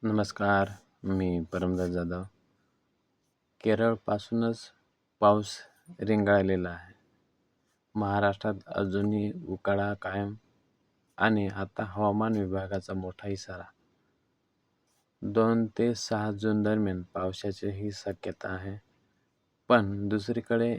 नमस्कार. मी परमदास जाधव. केरळपासूनच पाऊस रेंगाळलेला आहे. महाराष्ट्रात अजूनही उकाडा कायम आणि आता हवामान विभागाचा मोठा इशारा. 2 ते 6 जून दरम्यान पावसाची ही शक्यता आहे. पण दुसरीकडे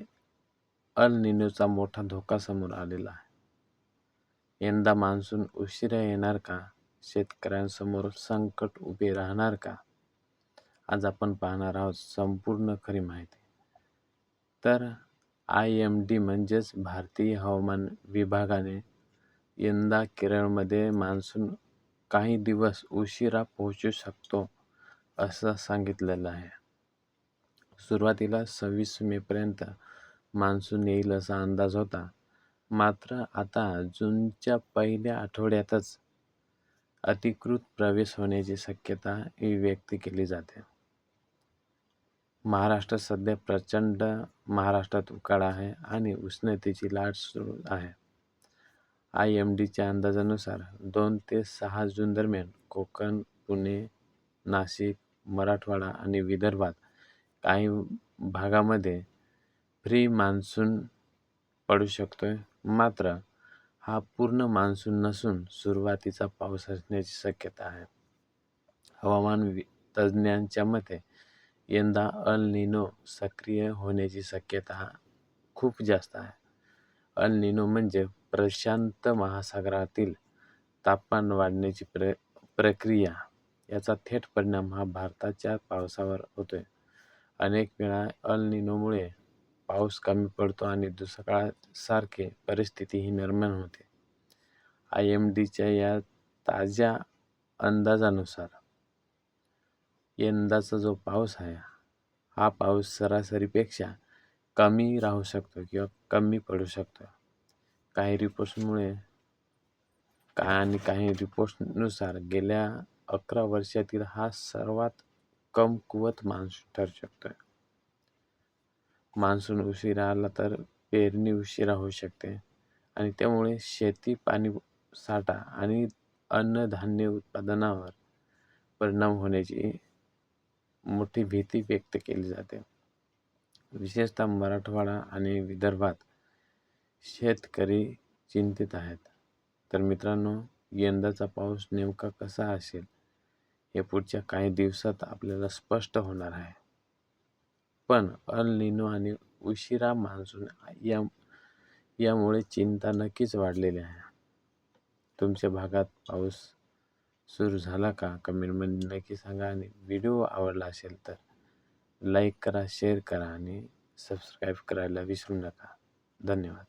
अल निनोचा मोठा धोका समोर आलेला आहे. यंदा मान्सून उशिरा येणार का? शेतकऱ्यांसमोर संकट उभे राहणार का? आज आपण पाहणार आहोत संपूर्ण खरी माहिती. तर IMD म्हणजेच भारतीय हवामान विभागाने यंदा केरळमध्ये मान्सून काही दिवस उशिरा पोहोचू शकतो असं सांगितलेलं आहे. सुरुवातीला 26 मेपर्यंत मान्सून येईल असा अंदाज होता. मात्र आता जूनच्या पहिल्या आठवड्यातच अधिकृत प्रवेश होण्याची शक्यता व्यक्त केली जाते. महाराष्ट्रात सध्या प्रचंड महाराष्ट्रात उकाडा आहे आणि उष्णतेची लाट सुरू आहे. IMDच्या अंदाजानुसार 2 ते 6 जून दरम्यान कोकण, पुणे, नाशिक, मराठवाडा आणि विदर्भात काही भागामध्ये प्री मान्सून पडू शकतोय. मात्र हा पूर्ण मान्सून नसून सुरुवातीचा पाऊस असण्याची शक्यता आहे. हवामान तज्ज्ञांच्या मते यंदा अल निनो सक्रिय होण्याची शक्यता खूप जास्त आहे. अल निनो म्हणजे प्रशांत महासागरातील तापमान वाढण्याची प्रक्रिया. याचा थेट परिणाम हा भारताच्या पावसावर होतोय. अनेक वेळा अल निनोमुळे पाऊस कमी पडतो आणि दुष्काळासारखी परिस्थितीही निर्माण होते. IMDच्या या ताज्या अंदाजानुसार यंदाचा जो पाऊस आहे, हा पाऊस सरासरीपेक्षा कमी राहू शकतो किंवा कमी पडू शकतो. काही रिपोर्ट्सनुसार गेल्या 11 वर्षातील हा सर्वात कमकुवत मान्सून ठरू शकतो. मान्सून उशिरा आला तर पेरणी उशिरा होऊ शकते आणि त्यामुळे शेती, पाणी साठा आणि अन्नधान्य उत्पादनावर परिणाम होण्याची मोठी भीती व्यक्त केली जाते. विशेषतः मराठवाडा आणि विदर्भात शेतकरी चिंतित आहेत. तर मित्रांनो, यंदाचा पाऊस नेमका कसा असेल हे पुढच्या काही दिवसात आपल्याला स्पष्ट होणार आहे. पण अल निनो आणि उशिरा मान्सून यामुळे चिंता नक्कीच वाढलेली आहे. तुमच्या भागात पाऊस सुरू झाला का? कमेंटमध्ये नक्की सांगा. आणि व्हिडिओ आवडला असेल तर लाईक करा, शेअर करा आणि सबस्क्राईब करायला विसरू नका. धन्यवाद.